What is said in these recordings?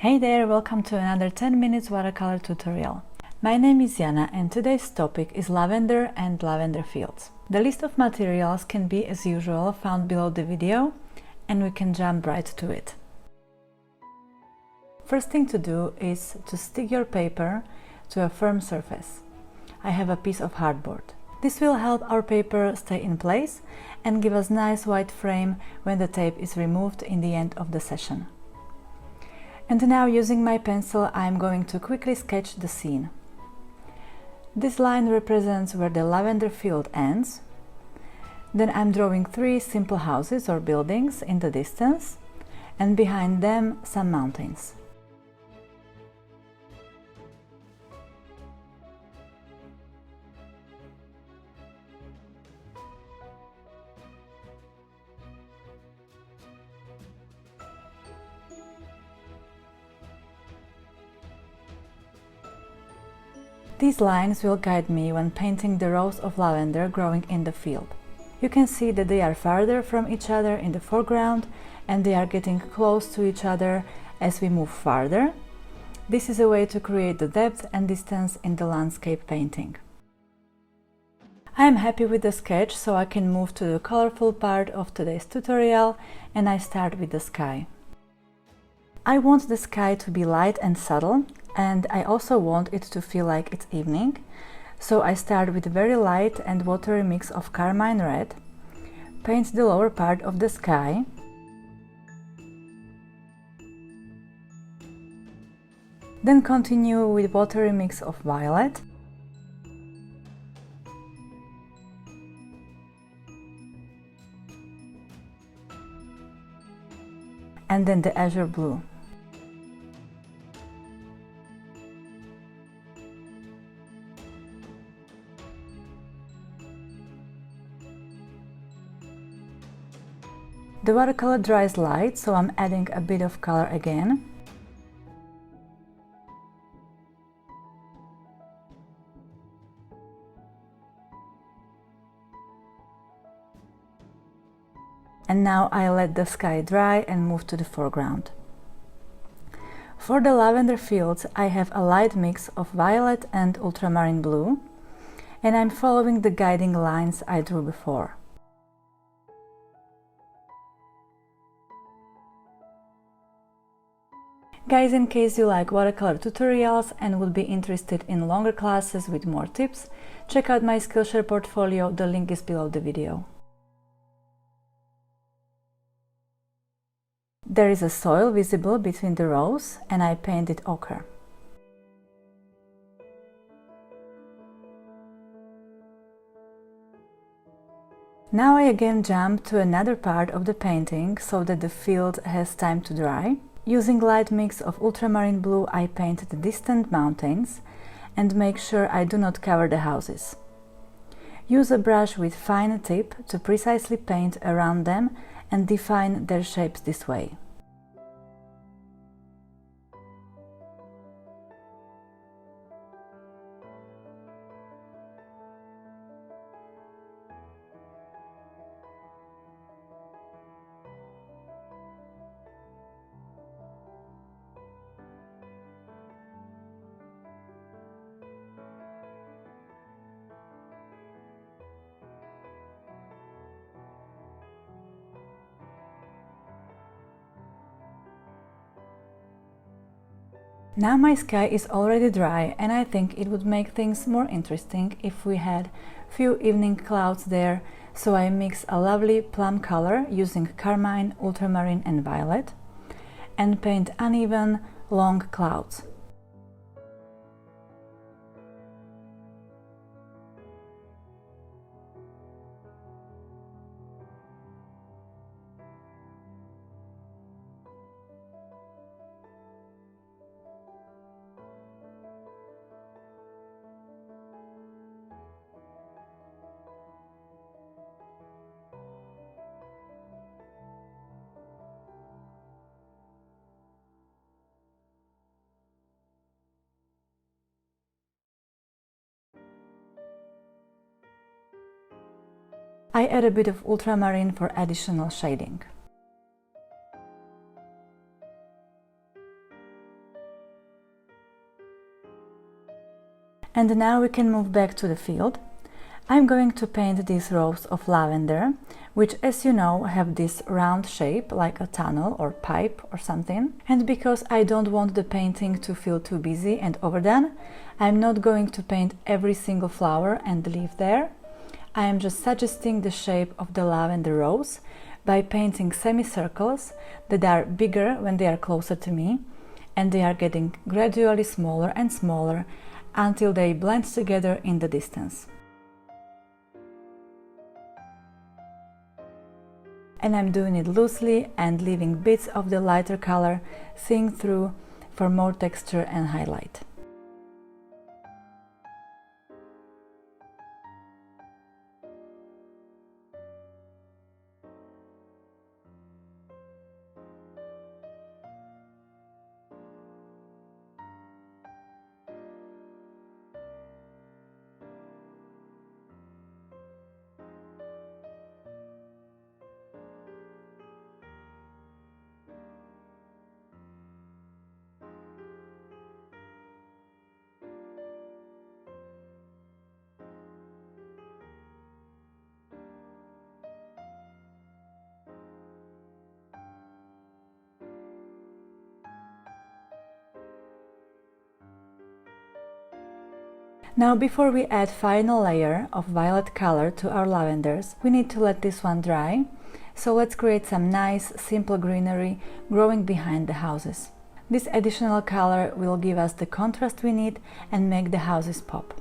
Hey there, welcome to another 10 minutes watercolor tutorial. My name is Jana and today's topic is lavender and lavender fields. The list of materials can be, as usual, found below the video, and we can jump right to it. First thing to do is to stick your paper to a firm surface. I have a piece of hardboard. This will help our paper stay in place and give us nice white frame when the tape is removed in the end of the session. And now, using my pencil, I am going to quickly sketch the scene. This line represents where the lavender field ends. Then I'm drawing 3 simple houses or buildings in the distance, and behind them some mountains. These lines will guide me when painting the rows of lavender growing in the field. You can see that they are farther from each other in the foreground and they are getting close to each other as we move farther. This is a way to create the depth and distance in the landscape painting. I am happy with the sketch, so I can move to the colorful part of today's tutorial, and I start with the sky. I want the sky to be light and subtle, and I also want it to feel like it's evening, so I start with a very light and watery mix of Carmine red, paint the lower part of the sky, then continue with watery mix of violet, and then the azure blue. The watercolor dries light, so I'm adding a bit of color again. And now I let the sky dry and move to the foreground. For the lavender fields, I have a light mix of violet and ultramarine blue, and I'm following the guiding lines I drew before. Guys, in case you like watercolor tutorials and would be interested in longer classes with more tips, check out my Skillshare portfolio, the link is below the video. There is a soil visible between the rows and I painted ochre. Now I again jump to another part of the painting so that the field has time to dry. Using light mix of ultramarine blue, I paint the distant mountains and make sure I do not cover the houses. Use a brush with fine tip to precisely paint around them and define their shapes this way. Now my sky is already dry, and I think it would make things more interesting if we had few evening clouds there, so I mix a lovely plum color using carmine, ultramarine and violet and paint uneven, long clouds. I add a bit of ultramarine for additional shading. And now we can move back to the field. I'm going to paint these rows of lavender, which, as you know, have this round shape like a tunnel or pipe or something. And because I don't want the painting to feel too busy and overdone, I'm not going to paint every single flower and leaf there. I am just suggesting the shape of the lavender rows by painting semicircles that are bigger when they are closer to me, and they are getting gradually smaller and smaller until they blend together in the distance. And I'm doing it loosely and leaving bits of the lighter color seeing through for more texture and highlight. Now, before we add final layer of violet color to our lavenders, we need to let this one dry. So let's create some nice, simple greenery growing behind the houses. This additional color will give us the contrast we need and make the houses pop.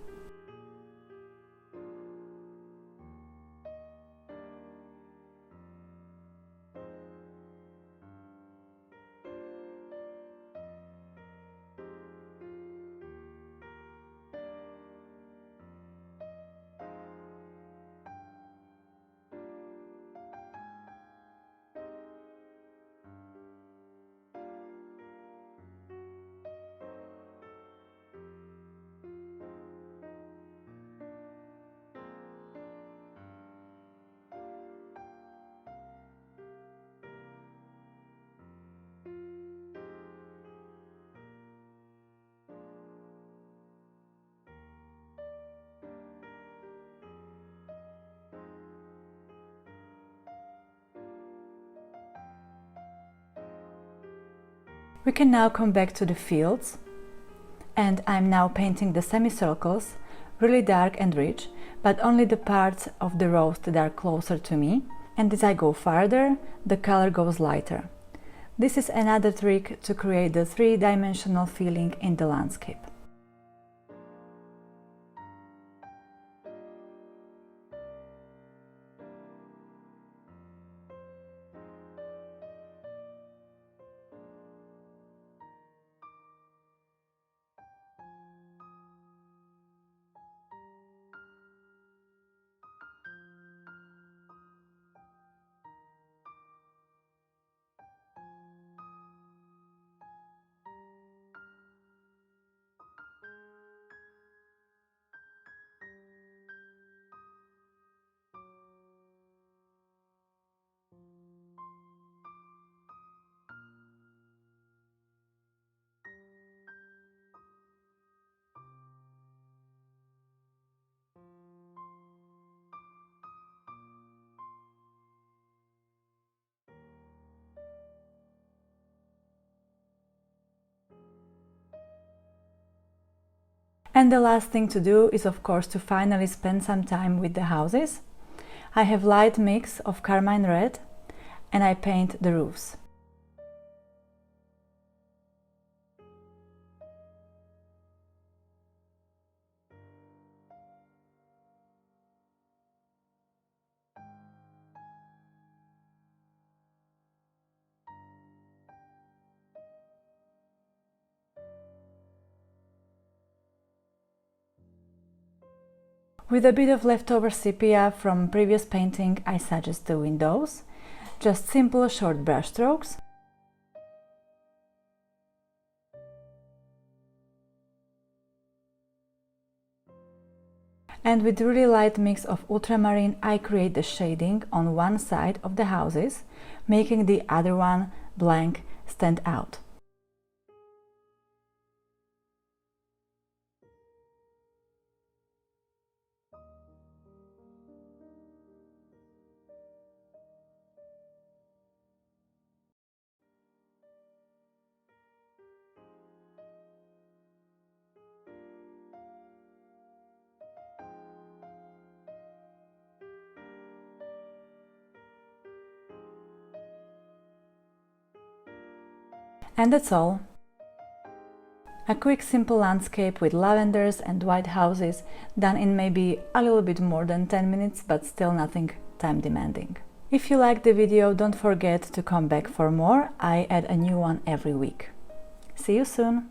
We can now come back to the fields, and I'm now painting the semicircles really dark and rich, but only the parts of the rows that are closer to me. And as I go farther, the color goes lighter. This is another trick to create the three-dimensional feeling in the landscape. And the last thing to do is, of course, to finally spend some time with the houses. I have light mix of Carmine red and I paint the roofs. With a bit of leftover sepia from previous painting, I suggest the windows. Just simple short brush strokes. And with really light mix of ultramarine, I create the shading on one side of the houses, making the other one blank stand out. And that's all. A quick simple landscape with lavenders and white houses done in maybe a little bit more than 10 minutes, but still nothing time demanding. If you liked the video, don't forget to come back for more. I add a new one every week. See you soon!